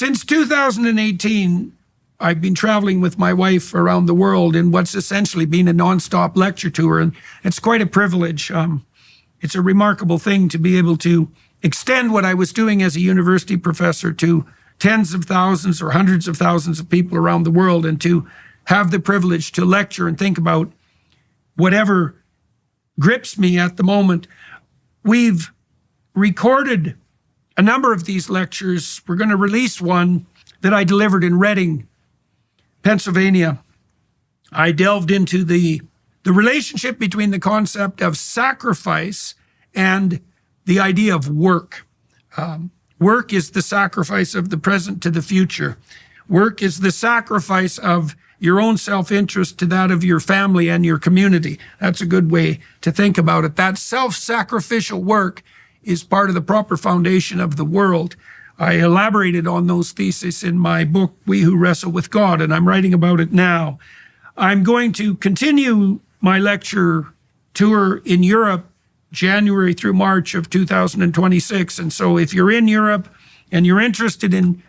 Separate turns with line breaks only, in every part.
Since 2018, I've been traveling with my wife around the world in what's essentially been a nonstop lecture tour, and it's quite a privilege. It's a remarkable thing to be able to extend what I was doing as a university professor to tens of thousands or hundreds of thousands of people around the world, and to have the privilege to lecture and think about whatever grips me at the moment. We've recorded a number of these lectures. We're going to release one that I delivered in Reading, Pennsylvania. I delved into the relationship between the concept of sacrifice and the idea of work. Work is the sacrifice of the present to the future. Work is the sacrifice of your own self-interest to that of your family and your community. That's a good way to think about it. That self-sacrificial work is part of the proper foundation of the world. I elaborated on those theses in my book, We Who Wrestle with God, and I'm writing about it now. I'm going to continue my lecture tour in Europe, January through March of 2026. And so if you're in Europe and you're interested in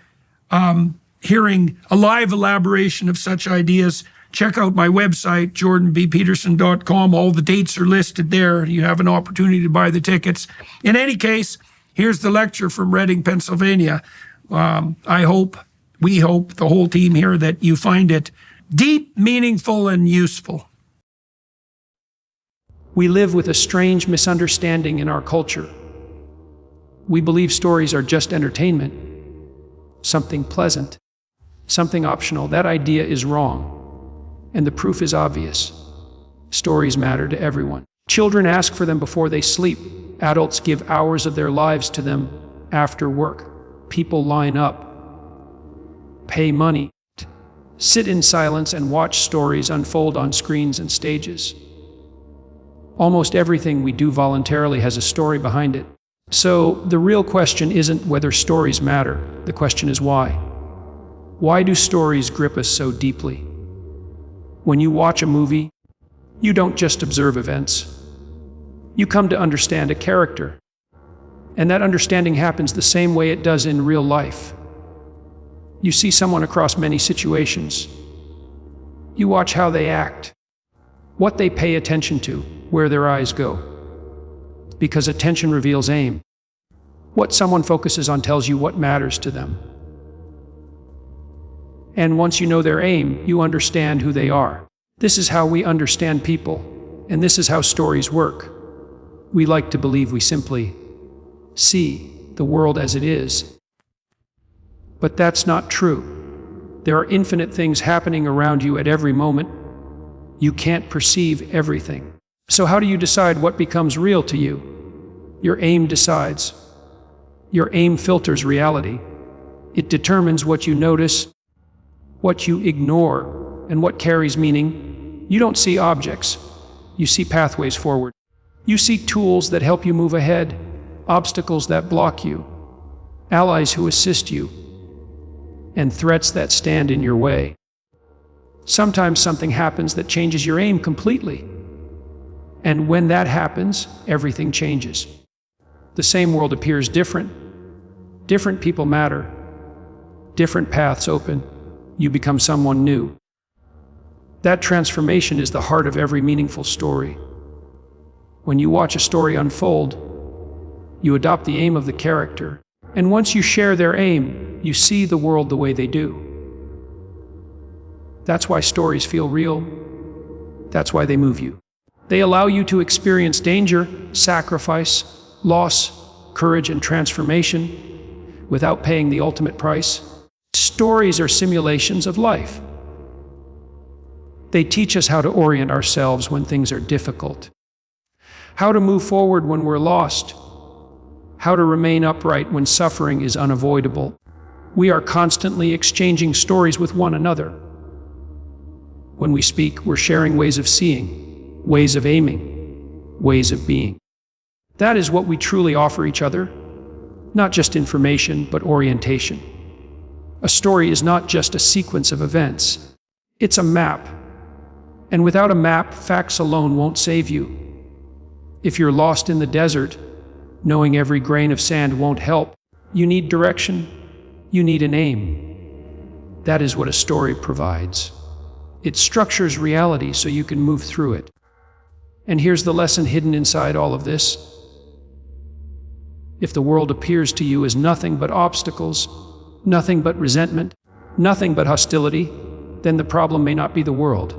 hearing a live elaboration of such ideas, check out my website, jordanbpeterson.com. All the dates are listed there. You have an opportunity to buy the tickets. In any case, here's the lecture from Reading, Pennsylvania. I hope, we hope, the whole team here, that you find it deep, meaningful, and useful.
We live with a strange misunderstanding in our culture. We believe stories are just entertainment, something pleasant, something optional. That idea is wrong, and the proof is obvious. Stories matter to everyone. Children ask for them before they sleep. Adults give hours of their lives to them after work. People line up, pay money, sit in silence and watch stories unfold on screens and stages. Almost everything we do voluntarily has a story behind it. So the real question isn't whether stories matter. The question is why. Why do stories grip us so deeply? When you watch a movie, you don't just observe events. You come to understand a character. And that understanding happens the same way it does in real life. You see someone across many situations. You watch how they act, what they pay attention to, where their eyes go. Because attention reveals aim. What someone focuses on tells you what matters to them. And once you know their aim, you understand who they are. This is how we understand people, and this is how stories work. We like to believe we simply see the world as it is. But that's not true. There are infinite things happening around you at every moment. You can't perceive everything. So how do you decide what becomes real to you? Your aim decides. Your aim filters reality. It determines what you notice, what you ignore, and what carries meaning. You don't see objects. You see pathways forward. You see tools that help you move ahead, obstacles that block you, allies who assist you, and threats that stand in your way. Sometimes something happens that changes your aim completely. And when that happens, everything changes. The same world appears different. Different people matter. Different paths open. You become someone new. That transformation is the heart of every meaningful story. When you watch a story unfold, you adopt the aim of the character. And once you share their aim, you see the world the way they do. That's why stories feel real. That's why they move you. They allow you to experience danger, sacrifice, loss, courage, and transformation without paying the ultimate price. Stories are simulations of life. They teach us how to orient ourselves when things are difficult, how to move forward when we're lost, how to remain upright when suffering is unavoidable. We are constantly exchanging stories with one another. When we speak, we're sharing ways of seeing, ways of aiming, ways of being. That is what we truly offer each other, not just information, but orientation. A story is not just a sequence of events. It's a map. And without a map, facts alone won't save you. If you're lost in the desert, knowing every grain of sand won't help. You need direction. You need an aim. That is what a story provides. It structures reality so you can move through it. And here's the lesson hidden inside all of this. If the world appears to you as nothing but obstacles, nothing but resentment, nothing but hostility, then the problem may not be the world.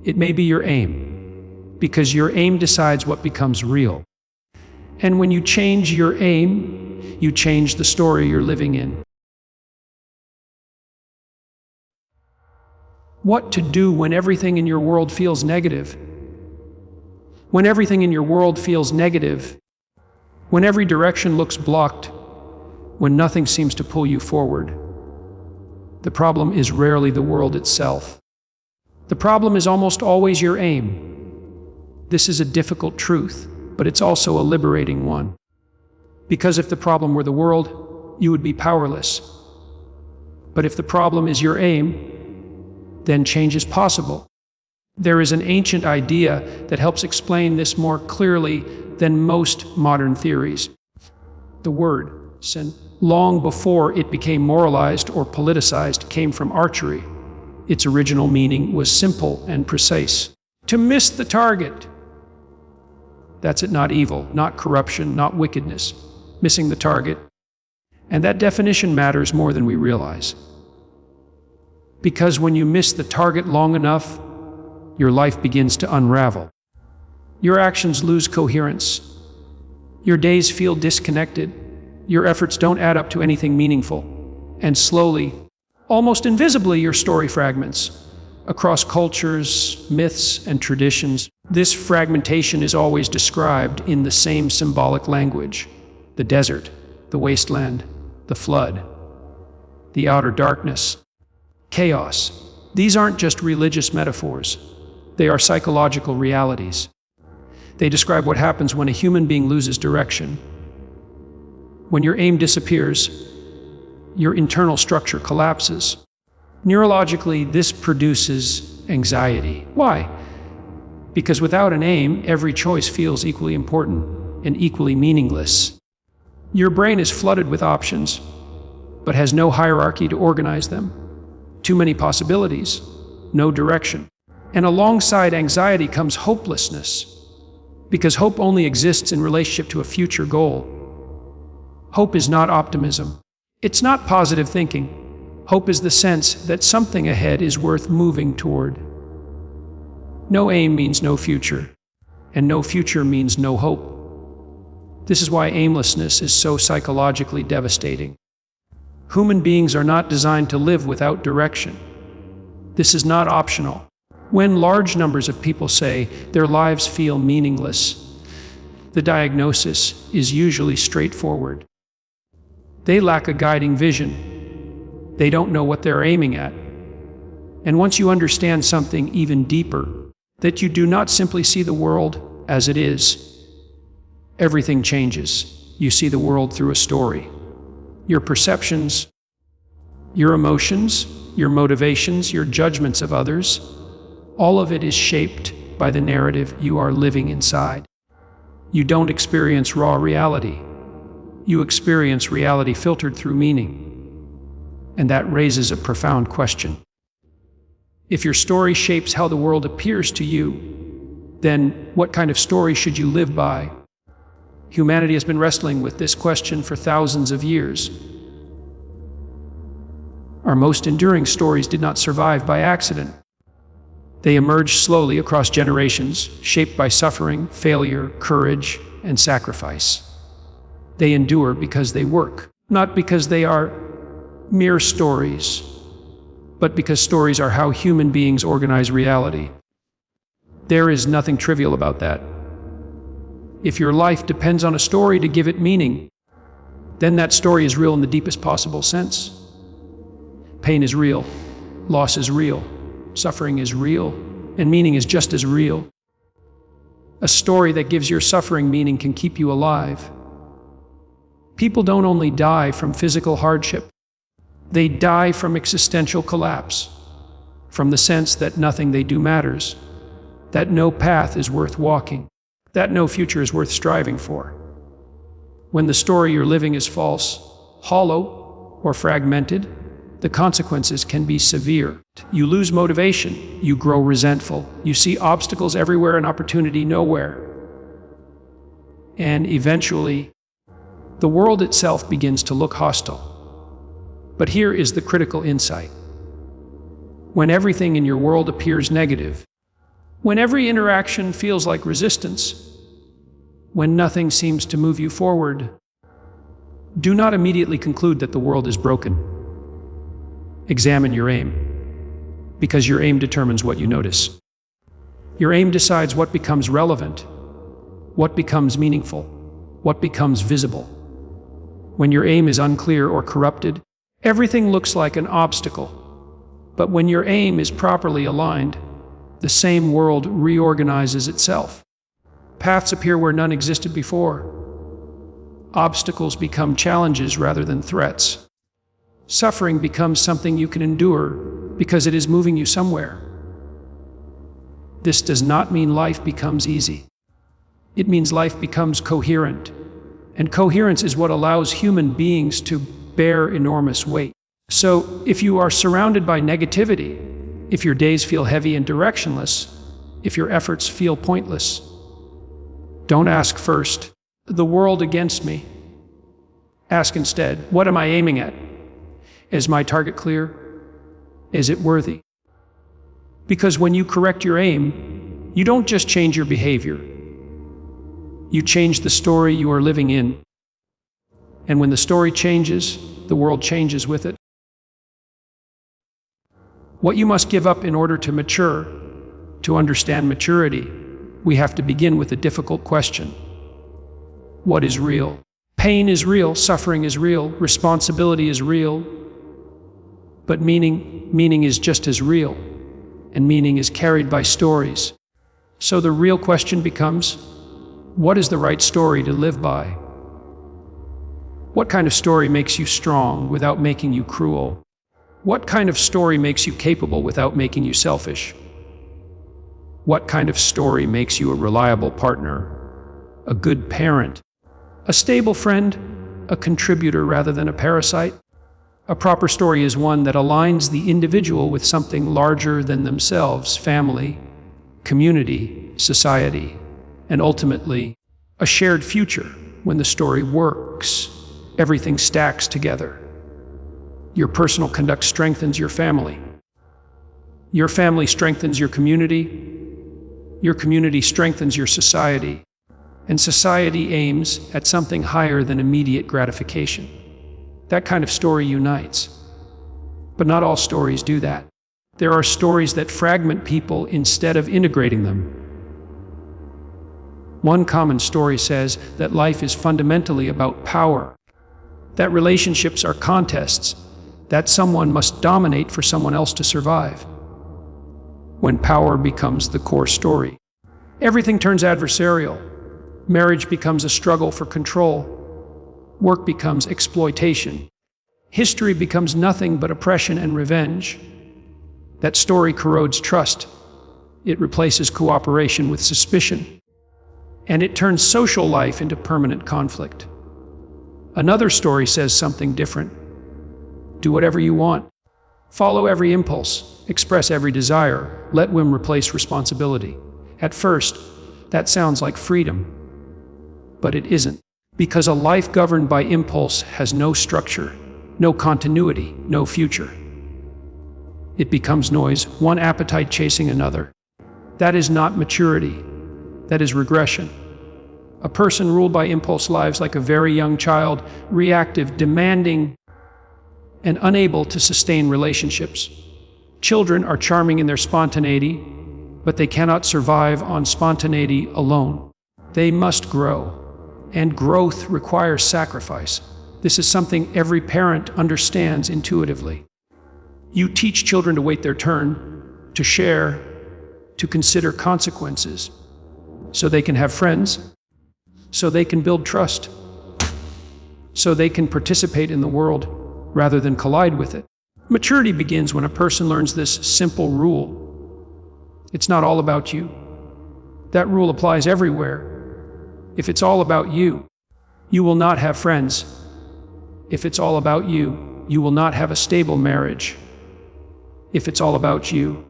It may be your aim, because your aim decides what becomes real. And when you change your aim, you change the story you're living in. What to do when everything in your world feels negative? When everything in your world feels negative, when every direction looks blocked, when nothing seems to pull you forward, the problem is rarely the world itself. The problem is almost always your aim. This is a difficult truth, but it's also a liberating one. Because if the problem were the world, you would be powerless. But if the problem is your aim, then change is possible. There is an ancient idea that helps explain this more clearly than most modern theories. The word sin, long before it became moralized or politicized, came from archery. Its original meaning was simple and precise. To miss the target. That's it, not evil, not corruption, not wickedness. Missing the target. And that definition matters more than we realize. Because when you miss the target long enough, your life begins to unravel. Your actions lose coherence. Your days feel disconnected. Your efforts don't add up to anything meaningful. And slowly, almost invisibly, your story fragments across cultures, myths, and traditions. This fragmentation is always described in the same symbolic language: the desert, the wasteland, the flood, the outer darkness, chaos. These aren't just religious metaphors. They are psychological realities. They describe what happens when a human being loses direction. When your aim disappears, your internal structure collapses. Neurologically, this produces anxiety. Why? Because without an aim, every choice feels equally important and equally meaningless. Your brain is flooded with options, but has no hierarchy to organize them. Too many possibilities, no direction. And alongside anxiety comes hopelessness, because hope only exists in relationship to a future goal. Hope is not optimism. It's not positive thinking. Hope is the sense that something ahead is worth moving toward. No aim means no future, and no future means no hope. This is why aimlessness is so psychologically devastating. Human beings are not designed to live without direction. This is not optional. When large numbers of people say their lives feel meaningless, the diagnosis is usually straightforward. They lack a guiding vision. They don't know what they're aiming at. And once you understand something even deeper, that you do not simply see the world as it is, everything changes. You see the world through a story. Your perceptions, your emotions, your motivations, your judgments of others, all of it is shaped by the narrative you are living inside. You don't experience raw reality. You experience reality filtered through meaning. And that raises a profound question. If your story shapes how the world appears to you, then what kind of story should you live by? Humanity has been wrestling with this question for thousands of years. Our most enduring stories did not survive by accident. They emerged slowly across generations, shaped by suffering, failure, courage, and sacrifice. They endure because they work, not because they are mere stories, but because stories are how human beings organize reality. There is nothing trivial about that. If your life depends on a story to give it meaning, then that story is real in the deepest possible sense. Pain is real, loss is real, suffering is real, and meaning is just as real. A story that gives your suffering meaning can keep you alive. People don't only die from physical hardship, they die from existential collapse, from the sense that nothing they do matters, that no path is worth walking, that no future is worth striving for. When the story you're living is false, hollow, or fragmented, the consequences can be severe. You lose motivation, you grow resentful, you see obstacles everywhere and opportunity nowhere. And eventually, the world itself begins to look hostile. But here is the critical insight. When everything in your world appears negative, when every interaction feels like resistance, when nothing seems to move you forward, do not immediately conclude that the world is broken. Examine your aim, because your aim determines what you notice. Your aim decides what becomes relevant, what becomes meaningful, what becomes visible. When your aim is unclear or corrupted, everything looks like an obstacle. But when your aim is properly aligned, the same world reorganizes itself. Paths appear where none existed before. Obstacles become challenges rather than threats. Suffering becomes something you can endure because it is moving you somewhere. This does not mean life becomes easy. It means life becomes coherent. And coherence is what allows human beings to bear enormous weight. So, if you are surrounded by negativity, if your days feel heavy and directionless, if your efforts feel pointless, don't ask first, the world against me. Ask instead, what am I aiming at? Is my target clear? Is it worthy? Because when you correct your aim, you don't just change your behavior. You change the story you are living in. And when the story changes, the world changes with it. What you must give up in order to mature, to understand maturity, we have to begin with a difficult question. What is real? Pain is real, suffering is real, responsibility is real, but meaning is just as real, and meaning is carried by stories. So the real question becomes, what is the right story to live by? What kind of story makes you strong without making you cruel? What kind of story makes you capable without making you selfish? What kind of story makes you a reliable partner, a good parent, a stable friend, a contributor rather than a parasite? A proper story is one that aligns the individual with something larger than themselves, family, community, society, and ultimately, a shared future. When the story works, everything stacks together. Your personal conduct strengthens your family. Your family strengthens your community strengthens your society, and society aims at something higher than immediate gratification. That kind of story unites. But not all stories do that. There are stories that fragment people instead of integrating them. One common story says that life is fundamentally about power, that relationships are contests, that someone must dominate for someone else to survive. When power becomes the core story, everything turns adversarial. Marriage becomes a struggle for control. Work becomes exploitation. History becomes nothing but oppression and revenge. That story corrodes trust. It replaces cooperation with suspicion. And it turns social life into permanent conflict. Another story says something different. Do whatever you want. Follow every impulse. Express every desire. Let whim replace responsibility. At first, that sounds like freedom. But it isn't. Because a life governed by impulse has no structure, no continuity, no future. It becomes noise, one appetite chasing another. That is not maturity. That is regression. A person ruled by impulse lives like a very young child, reactive, demanding, and unable to sustain relationships. Children are charming in their spontaneity, but they cannot survive on spontaneity alone. They must grow, and growth requires sacrifice. This is something every parent understands intuitively. You teach children to wait their turn, to share, to consider consequences, so they can have friends, so they can build trust, so they can participate in the world rather than collide with it. Maturity begins when a person learns this simple rule. It's not all about you. That rule applies everywhere. If it's all about you, you will not have friends. If it's all about you, you will not have a stable marriage if it's all about you.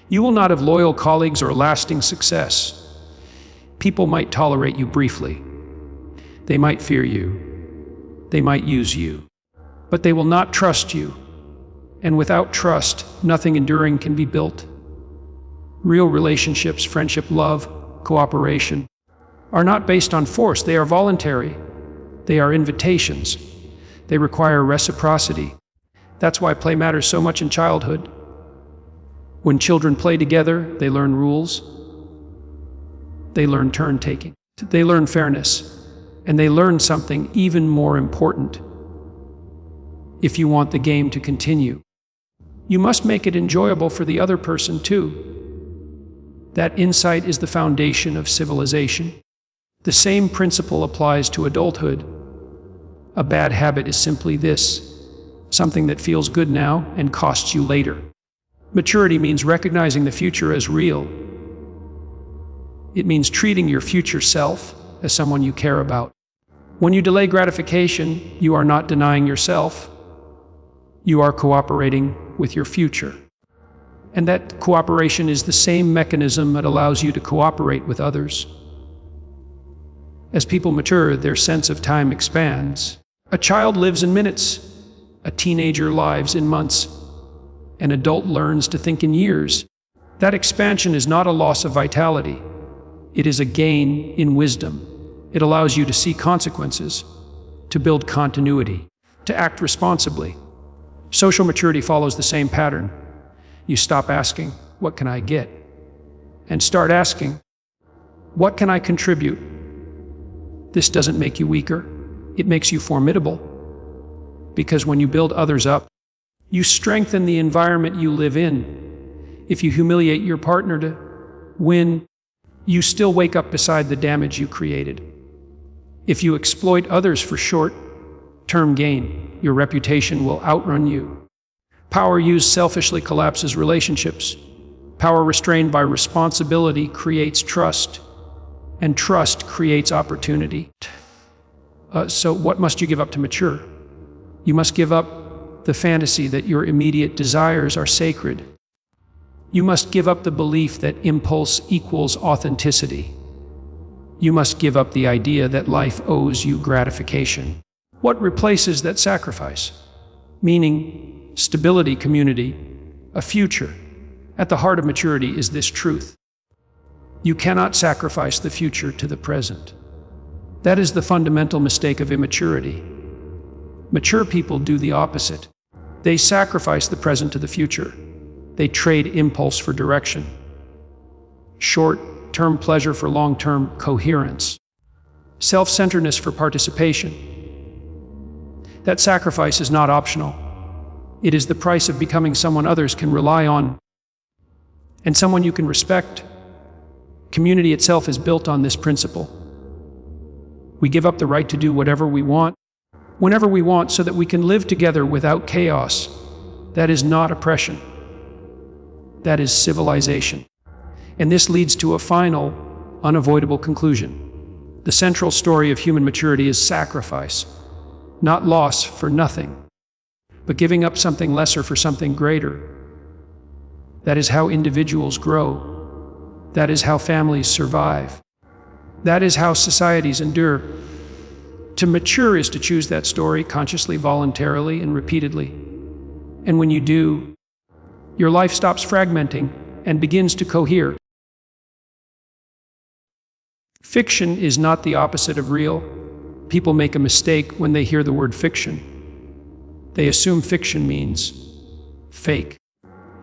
You will not have loyal colleagues or lasting success. People might tolerate you briefly. They might fear you. They might use you. But they will not trust you. And without trust, nothing enduring can be built. Real relationships, friendship, love, cooperation, are not based on force. They are voluntary. They are invitations. They require reciprocity. That's why play matters so much in childhood. When children play together, they learn rules. They learn turn-taking. They learn fairness. And they learn something even more important. If you want the game to continue, you must make it enjoyable for the other person too. That insight is the foundation of civilization. The same principle applies to adulthood. A bad habit is simply this: something that feels good now and costs you later. Maturity means recognizing the future as real. It means treating your future self as someone you care about. When you delay gratification, you are not denying yourself. You are cooperating with your future. And that cooperation is the same mechanism that allows you to cooperate with others. As people mature, their sense of time expands. A child lives in minutes. A teenager lives in months. An adult learns to think in years. That expansion is not a loss of vitality. It is a gain in wisdom. It allows you to see consequences, to build continuity, to act responsibly. Social maturity follows the same pattern. You stop asking, "What can I get?" and start asking, "What can I contribute?" This doesn't make you weaker. It makes you formidable. Because when you build others up, you strengthen the environment you live in. If you humiliate your partner to win, you still wake up beside the damage you created. If you exploit others for short-term gain, your reputation will outrun you. Power used selfishly collapses relationships. Power restrained by responsibility creates trust, and trust creates opportunity. So what must you give up to mature? You must give up the fantasy that your immediate desires are sacred. You must give up the belief that impulse equals authenticity. You must give up the idea that life owes you gratification. What replaces that sacrifice? Meaning, stability, community, a future. At the heart of maturity is this truth: you cannot sacrifice the future to the present. That is the fundamental mistake of immaturity. Mature people do the opposite. They sacrifice the present to the future. They trade impulse for direction, short-term pleasure for long-term coherence, self-centeredness for participation. That sacrifice is not optional. It is the price of becoming someone others can rely on and someone you can respect. Community itself is built on this principle. We give up the right to do whatever we want, whenever we want, so that we can live together without chaos. That is not oppression. That is civilization. And this leads to a final, unavoidable conclusion. The central story of human maturity is sacrifice, not loss for nothing, but giving up something lesser for something greater. That is how individuals grow. That is how families survive. That is how societies endure. To mature is to choose that story consciously, voluntarily, and repeatedly. And when you do, your life stops fragmenting and begins to cohere. Fiction is not the opposite of real. People make a mistake when they hear the word fiction. They assume fiction means fake.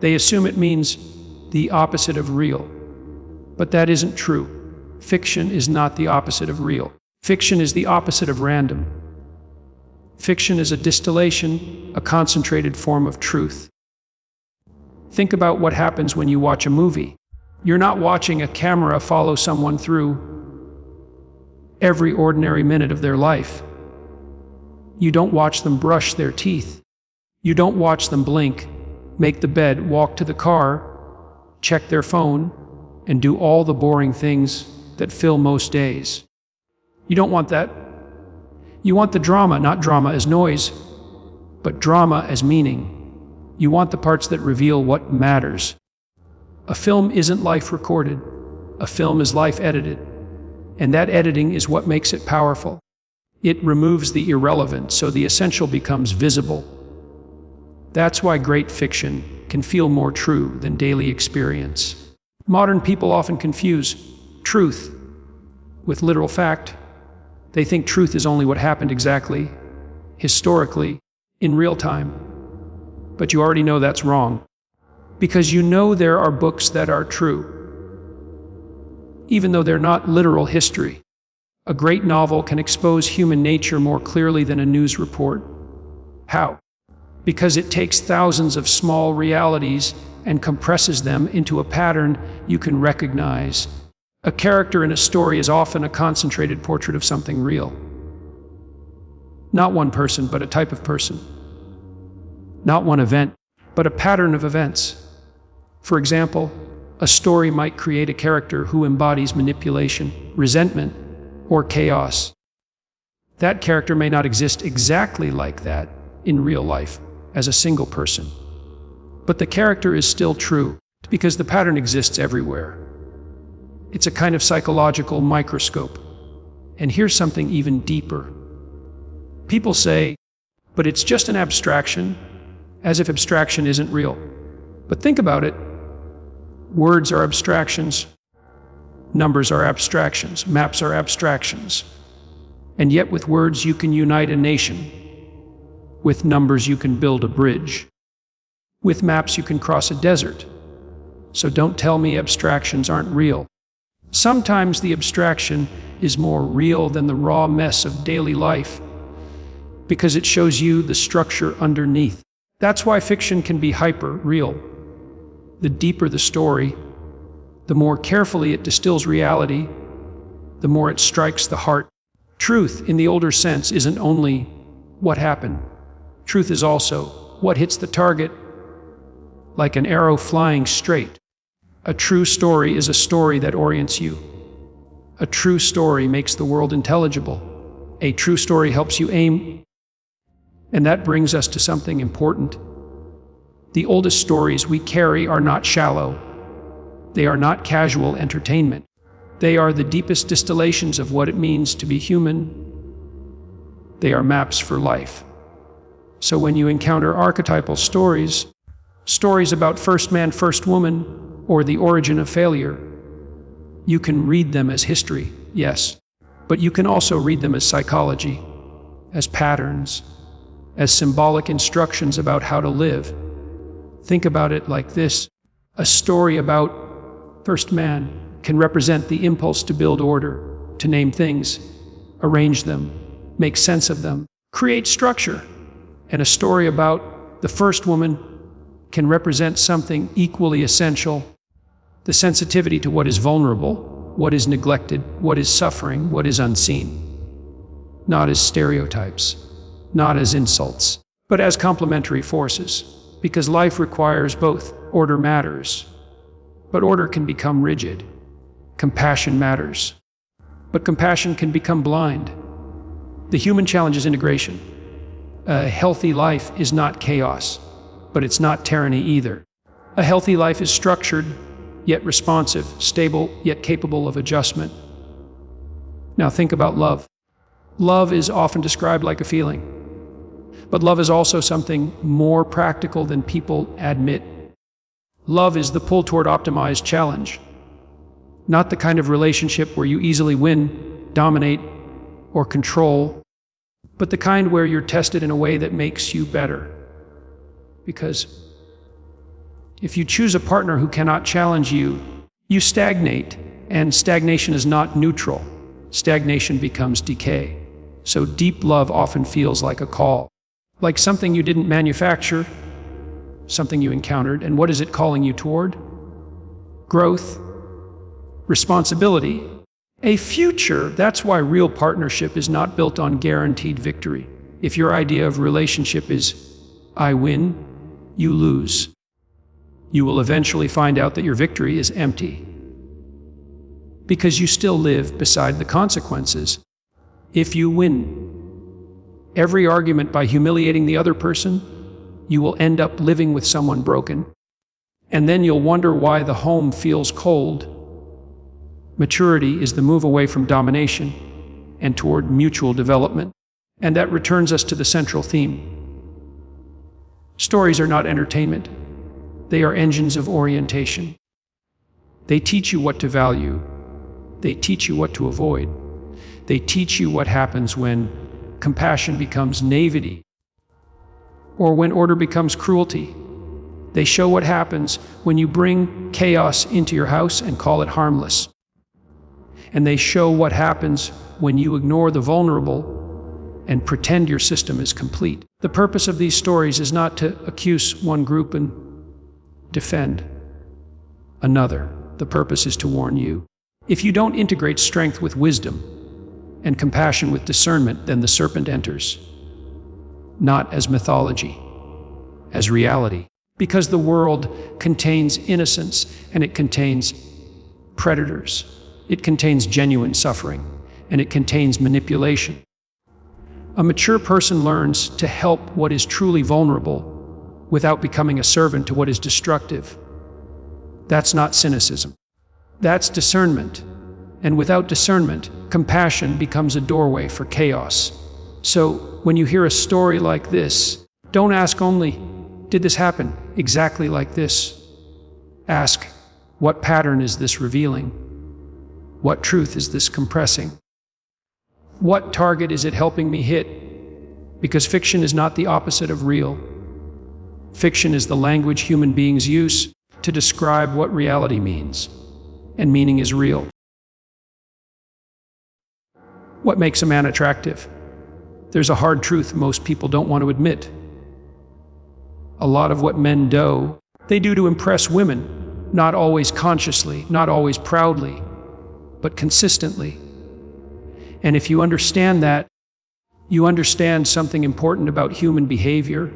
They assume it means the opposite of real. But that isn't true. Fiction is not the opposite of real. Fiction is the opposite of random. Fiction is a distillation, a concentrated form of truth. Think about what happens when you watch a movie. You're not watching a camera follow someone through every ordinary minute of their life. You don't watch them brush their teeth. You don't watch them blink, make the bed, walk to the car, check their phone, and do all the boring things that fill most days. You don't want that. You want the drama, not drama as noise. but drama as meaning. You want the parts that reveal what matters. A film isn't life recorded. A film is life edited. And that editing is what makes it powerful. It removes the irrelevant so the essential becomes visible. That's why great fiction can feel more true than daily experience. Modern people often confuse truth with literal fact. They think truth is only what happened exactly, historically, in real time. But you already know that's wrong, because you know there are books that are true, even though they're not literal history. A great novel can expose human nature more clearly than a news report. How? Because it takes thousands of small realities and compresses them into a pattern you can recognize. A character in a story is often a concentrated portrait of something real. Not one person, but a type of person. Not one event, but a pattern of events. For example, a story might create a character who embodies manipulation, resentment, or chaos. That character may not exist exactly like that in real life as a single person, but the character is still true because the pattern exists everywhere. It's a kind of psychological microscope. And here's something even deeper. People say, but it's just an abstraction, as if abstraction isn't real. But think about it. Words are abstractions. Numbers are abstractions. Maps are abstractions. And yet with words you can unite a nation. With numbers you can build a bridge. With maps you can cross a desert. So don't tell me abstractions aren't real. Sometimes the abstraction is more real than the raw mess of daily life, because it shows you the structure underneath. That's why fiction can be hyper-real. The deeper the story, the more carefully it distills reality, the more it strikes the heart. Truth, in the older sense, isn't only what happened. Truth is also what hits the target, like an arrow flying straight. A true story is a story that orients you. A true story makes the world intelligible. A true story helps you aim. And that brings us to something important. The oldest stories we carry are not shallow. They are not casual entertainment. They are the deepest distillations of what it means to be human. They are maps for life. So when you encounter archetypal stories, stories about first man, first woman, or the origin of failure, you can read them as history, yes, but you can also read them as psychology, as patterns, as symbolic instructions about how to live. Think about it like this. A story about first man can represent the impulse to build order, to name things, arrange them, make sense of them, create structure. And a story about the first woman can represent something equally essential, the sensitivity to what is vulnerable, what is neglected, what is suffering, what is unseen. Not as stereotypes, not as insults, but as complementary forces, because life requires both. Order matters, but order can become rigid. Compassion matters, but compassion can become blind. The human challenge is integration. A healthy life is not chaos, but it's not tyranny either. A healthy life is structured, yet responsive, stable, yet capable of adjustment. Now think about love. Love is often described like a feeling, but love is also something more practical than people admit. Love is the pull toward optimized challenge, not the kind of relationship where you easily win, dominate, or control, but the kind where you're tested in a way that makes you better. Because if you choose a partner who cannot challenge you, you stagnate, and stagnation is not neutral. Stagnation becomes decay. So deep love often feels like a call, like something you didn't manufacture, something you encountered. And what is it calling you toward? Growth, responsibility, a future. That's why real partnership is not built on guaranteed victory. If your idea of relationship is, I win, you lose. You will eventually find out that your victory is empty, because you still live beside the consequences. If you win, every argument by humiliating the other person, you will end up living with someone broken. And then you'll wonder why the home feels cold. Maturity is the move away from domination and toward mutual development. And that returns us to the central theme. Stories are not entertainment. They are engines of orientation. They teach you what to value. They teach you what to avoid. They teach you what happens when compassion becomes naivety, or when order becomes cruelty. They show what happens when you bring chaos into your house and call it harmless. And they show what happens when you ignore the vulnerable and pretend your system is complete. The purpose of these stories is not to accuse one group and defend another. The purpose is to warn you. If you don't integrate strength with wisdom and compassion with discernment, then the serpent enters, not as mythology, as reality. Because the world contains innocence and it contains predators. It contains genuine suffering and it contains manipulation. A mature person learns to help what is truly vulnerable without becoming a servant to what is destructive. That's not cynicism. That's discernment. And without discernment, compassion becomes a doorway for chaos. So when you hear a story like this, don't ask only, did this happen exactly like this? Ask, what pattern is this revealing? What truth is this compressing? What target is it helping me hit? Because fiction is not the opposite of real. Fiction is the language human beings use to describe what reality means, and meaning is real. What makes a man attractive? There's a hard truth most people don't want to admit. A lot of what men do, they do to impress women, not always consciously, not always proudly, but consistently. And if you understand that, you understand something important about human behavior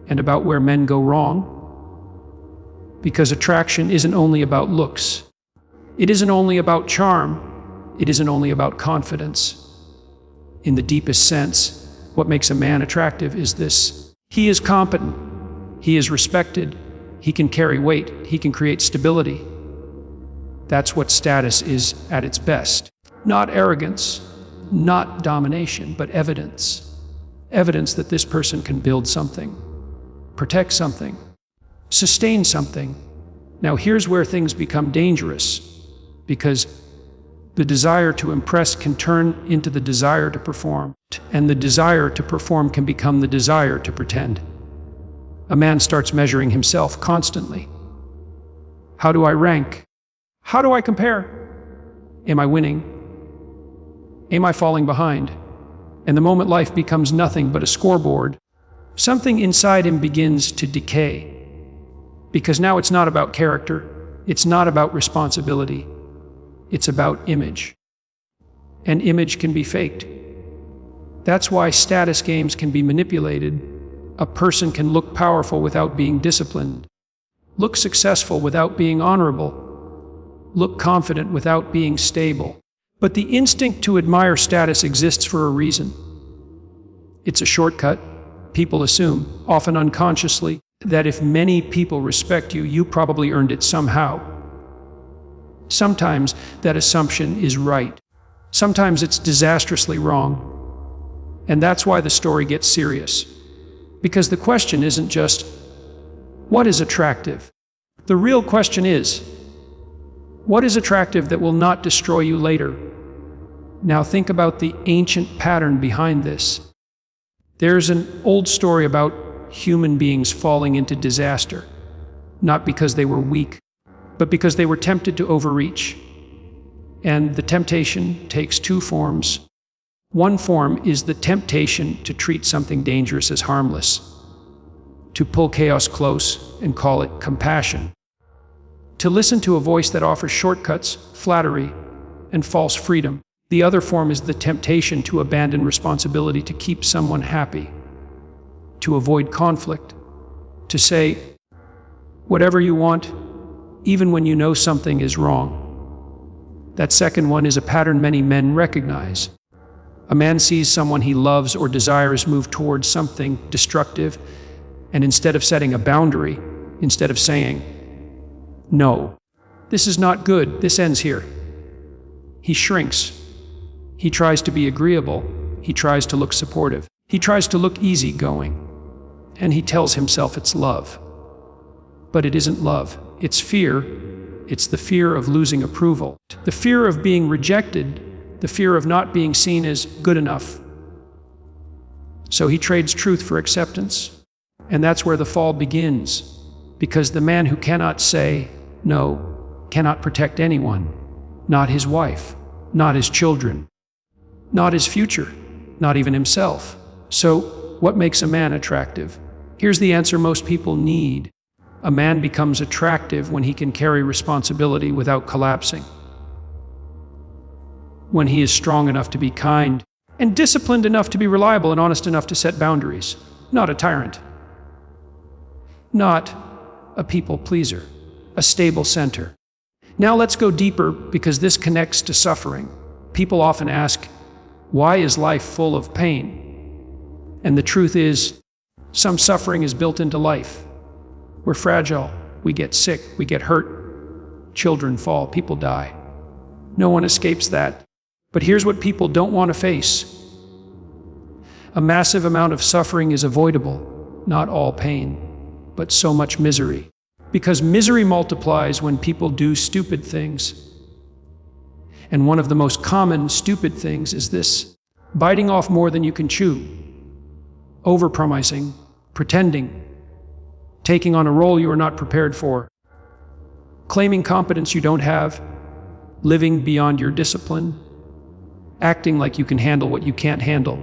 and about where men go wrong. Because attraction isn't only about looks. It isn't only about charm. It isn't only about confidence. In the deepest sense, what makes a man attractive is this: he is competent. He is respected. He can carry weight. He can create stability. That's what status is at its best. Not arrogance, not domination, but evidence. Evidence that this person can build something, protect something, sustain something. Now here's where things become dangerous, because the desire to impress can turn into the desire to perform, and the desire to perform can become the desire to pretend. A man starts measuring himself constantly. How do I rank? How do I compare? Am I winning? Am I falling behind? And the moment life becomes nothing but a scoreboard, something inside him begins to decay. Because now it's not about character, it's not about responsibility, it's about image. And image can be faked. That's why status games can be manipulated. A person can look powerful without being disciplined, look successful without being honorable, look confident without being stable. But the instinct to admire status exists for a reason. It's a shortcut. People assume, often unconsciously, that if many people respect you, you probably earned it somehow. Sometimes that assumption is right. Sometimes it's disastrously wrong. And that's why the story gets serious. Because the question isn't just, what is attractive? The real question is, what is attractive that will not destroy you later? Now think about the ancient pattern behind this. There's an old story about human beings falling into disaster, not because they were weak, but because they were tempted to overreach. And the temptation takes two forms. One form is the temptation to treat something dangerous as harmless, to pull chaos close and call it compassion, to listen to a voice that offers shortcuts, flattery, and false freedom. The other form is the temptation to abandon responsibility to keep someone happy, to avoid conflict, to say whatever you want, even when you know something is wrong. That second one is a pattern many men recognize. A man sees someone he loves or desires move towards something destructive, and instead of setting a boundary, instead of saying, "No, this is not good, this ends here," he shrinks. He tries to be agreeable. He tries to look supportive. He tries to look easygoing. And he tells himself it's love. But it isn't love. It's fear. It's the fear of losing approval, the fear of being rejected, the fear of not being seen as good enough. So he trades truth for acceptance. And that's where the fall begins. Because the man who cannot say no cannot protect anyone, not his wife, not his children, not his future, not even himself. So, what makes a man attractive? Here's the answer most people need. A man becomes attractive when he can carry responsibility without collapsing. When he is strong enough to be kind, and disciplined enough to be reliable and honest enough to set boundaries. Not a tyrant. Not a people pleaser. A stable center. Now let's go deeper, because this connects to suffering. People often ask, why is life full of pain? And the truth is, some suffering is built into life. We're fragile. We get sick. We get hurt. Children fall. People die. No one escapes that. But here's what people don't want to face. A massive amount of suffering is avoidable. Not all pain, but so much misery. Because misery multiplies when people do stupid things. And one of the most common stupid things is this: biting off more than you can chew, overpromising, pretending, taking on a role you are not prepared for, claiming competence you don't have, living beyond your discipline, acting like you can handle what you can't handle.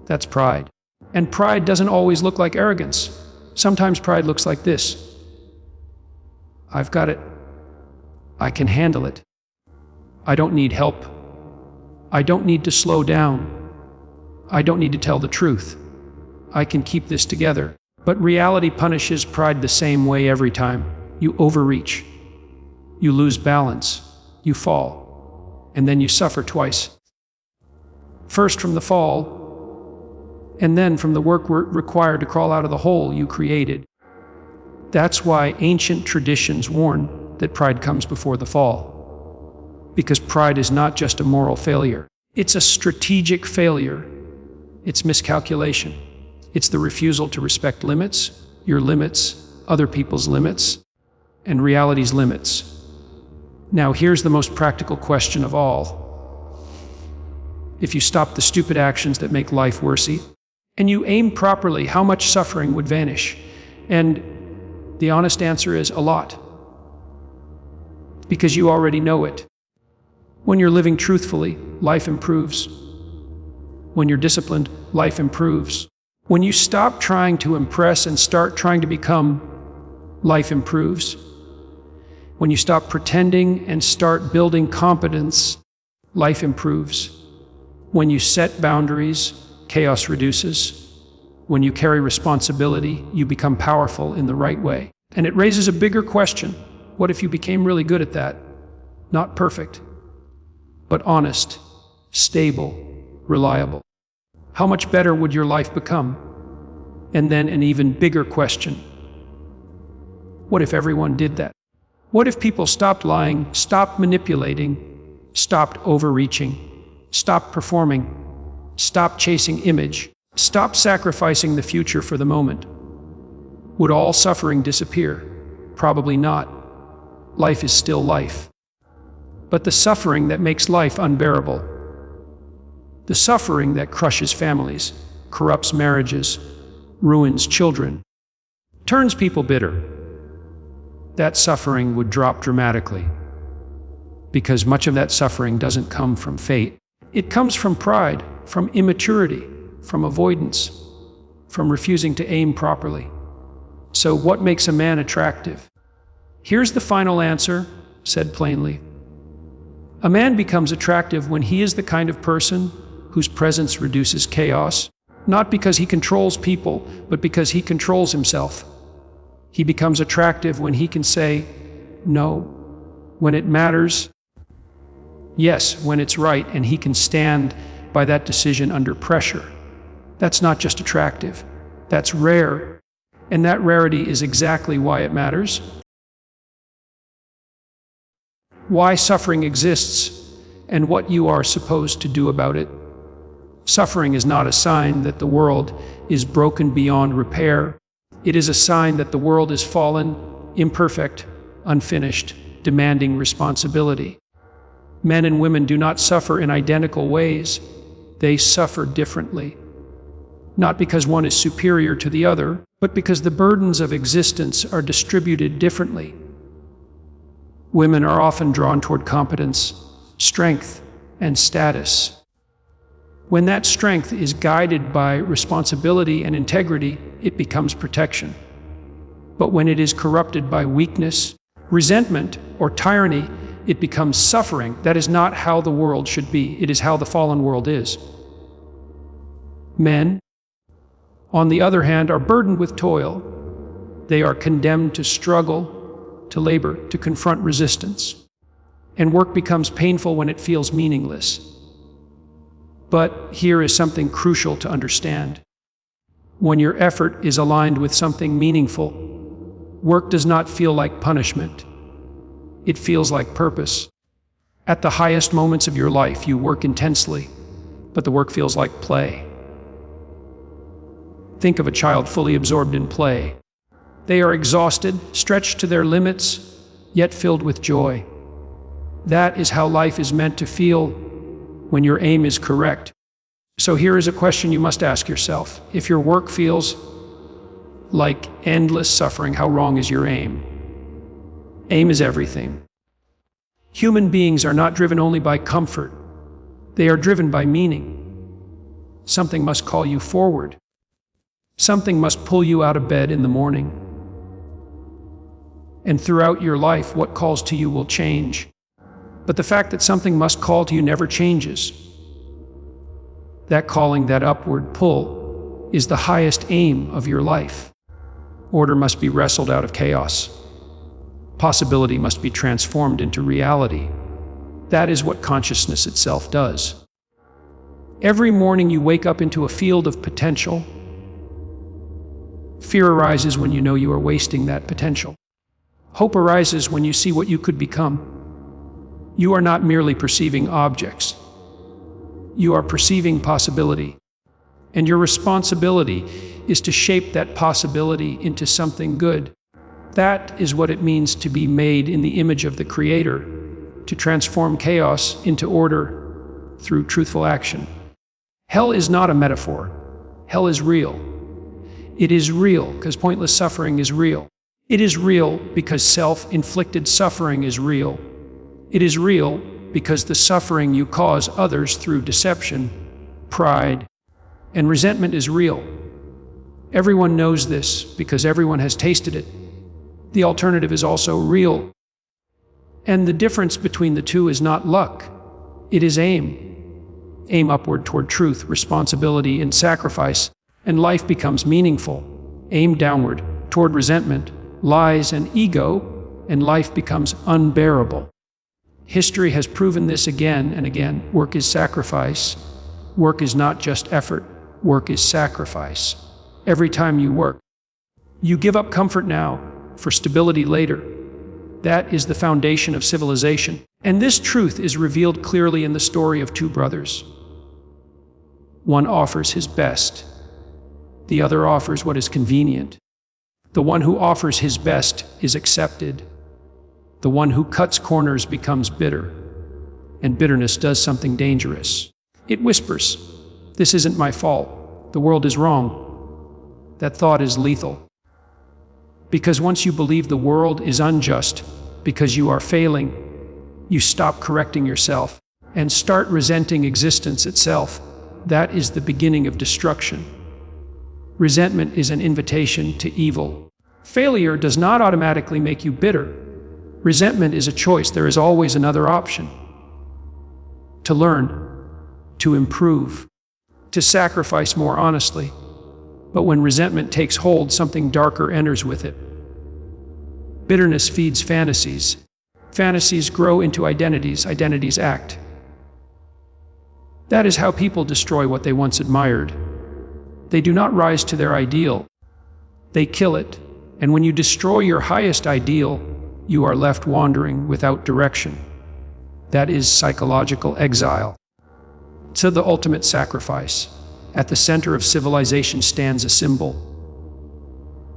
That's pride. And pride doesn't always look like arrogance. Sometimes pride looks like this: I've got it. I can handle it. I don't need help. I don't need to slow down. I don't need to tell the truth. I can keep this together. But reality punishes pride the same way every time. You overreach. You lose balance. You fall. And then you suffer twice. First from the fall, and then from the work required to crawl out of the hole you created. That's why ancient traditions warn that pride comes before the fall. Because pride is not just a moral failure. It's a strategic failure. It's miscalculation. It's the refusal to respect limits, your limits, other people's limits, and reality's limits. Now here's the most practical question of all. If you stop the stupid actions that make life worse, and you aim properly, how much suffering would vanish? And the honest answer is a lot. Because you already know it. When you're living truthfully, life improves. When you're disciplined, life improves. When you stop trying to impress and start trying to become, life improves. When you stop pretending and start building competence, life improves. When you set boundaries, chaos reduces. When you carry responsibility, you become powerful in the right way. And it raises a bigger question. What if you became really good at that? Not perfect, but honest, stable, reliable. How much better would your life become? And then an even bigger question. What if everyone did that? What if people stopped lying, stopped manipulating, stopped overreaching, stopped performing, stopped chasing image, stopped sacrificing the future for the moment? Would all suffering disappear? Probably not. Life is still life. But the suffering that makes life unbearable, the suffering that crushes families, corrupts marriages, ruins children, turns people bitter, that suffering would drop dramatically. Because much of that suffering doesn't come from fate. It comes from pride, from immaturity, from avoidance, from refusing to aim properly. So what makes a man attractive? Here's the final answer, said plainly. A man becomes attractive when he is the kind of person whose presence reduces chaos, not because he controls people, but because he controls himself. He becomes attractive when he can say no, when it matters, yes, when it's right, and he can stand by that decision under pressure. That's not just attractive, that's rare. And that rarity is exactly why it matters. Why suffering exists and what you are supposed to do about it. Suffering is not a sign that the world is broken beyond repair. It is a sign that the world is fallen, imperfect, unfinished, demanding responsibility. Men and women do not suffer in identical ways. They suffer differently. Not because one is superior to the other, but because the burdens of existence are distributed differently. Women are often drawn toward competence, strength, and status. When that strength is guided by responsibility and integrity, it becomes protection. But when it is corrupted by weakness, resentment, or tyranny, it becomes suffering. That is not how the world should be. It is how the fallen world is. Men, on the other hand, are burdened with toil. They are condemned to struggle, to labor, to confront resistance. And work becomes painful when it feels meaningless. But here is something crucial to understand. When your effort is aligned with something meaningful, work does not feel like punishment. It feels like purpose. At the highest moments of your life, you work intensely, but the work feels like play. Think of a child fully absorbed in play. They are exhausted, stretched to their limits, yet filled with joy. That is how life is meant to feel when your aim is correct. So here is a question you must ask yourself. If your work feels like endless suffering, how wrong is your aim? Aim is everything. Human beings are not driven only by comfort. They are driven by meaning. Something must call you forward. Something must pull you out of bed in the morning. And throughout your life, what calls to you will change. But the fact that something must call to you never changes. That calling, that upward pull, is the highest aim of your life. Order must be wrestled out of chaos. Possibility must be transformed into reality. That is what consciousness itself does. Every morning you wake up into a field of potential. Fear arises when you know you are wasting that potential. Hope arises when you see what you could become. You are not merely perceiving objects. You are perceiving possibility. And your responsibility is to shape that possibility into something good. That is what it means to be made in the image of the Creator, to transform chaos into order through truthful action. Hell is not a metaphor. Hell is real. It is real because pointless suffering is real. It is real because self-inflicted suffering is real. It is real because the suffering you cause others through deception, pride, and resentment is real. Everyone knows this because everyone has tasted it. The alternative is also real. And the difference between the two is not luck. It is aim. Aim upward toward truth, responsibility, and sacrifice, and life becomes meaningful. Aim downward toward resentment, lies, and ego, and life becomes unbearable. History has proven this again and again. Work is sacrifice. Work is not just effort. Work is sacrifice. Every time you work, you give up comfort now for stability later. That is the foundation of civilization. And this truth is revealed clearly in the story of two brothers. One offers his best. The other offers what is convenient. The one who offers his best is accepted. The one who cuts corners becomes bitter. And bitterness does something dangerous. It whispers, "This isn't my fault. The world is wrong." That thought is lethal. Because once you believe the world is unjust because you are failing, you stop correcting yourself and start resenting existence itself. That is the beginning of destruction. Resentment is an invitation to evil. Failure does not automatically make you bitter. Resentment is a choice. There is always another option. To learn, to improve, to sacrifice more honestly. But when resentment takes hold, something darker enters with it. Bitterness feeds fantasies. Fantasies grow into identities. Identities act. That is how people destroy what they once admired. They do not rise to their ideal. They kill it. And when you destroy your highest ideal, you are left wandering without direction. That is psychological exile. To the ultimate sacrifice. At the center of civilization stands a symbol.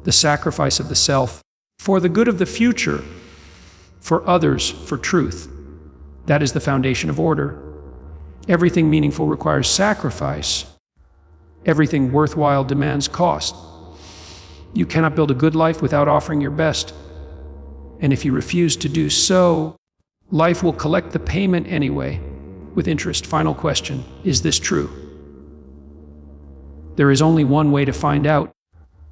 The sacrifice of the self, for the good of the future, for others, for truth. That is the foundation of order. Everything meaningful requires sacrifice. Everything worthwhile demands cost. You cannot build a good life without offering your best. And if you refuse to do so, life will collect the payment anyway, with interest. Final question, is this true? There is only one way to find out.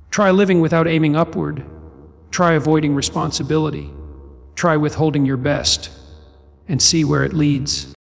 Try living without aiming upward. Try avoiding responsibility. Try withholding your best, and see where it leads.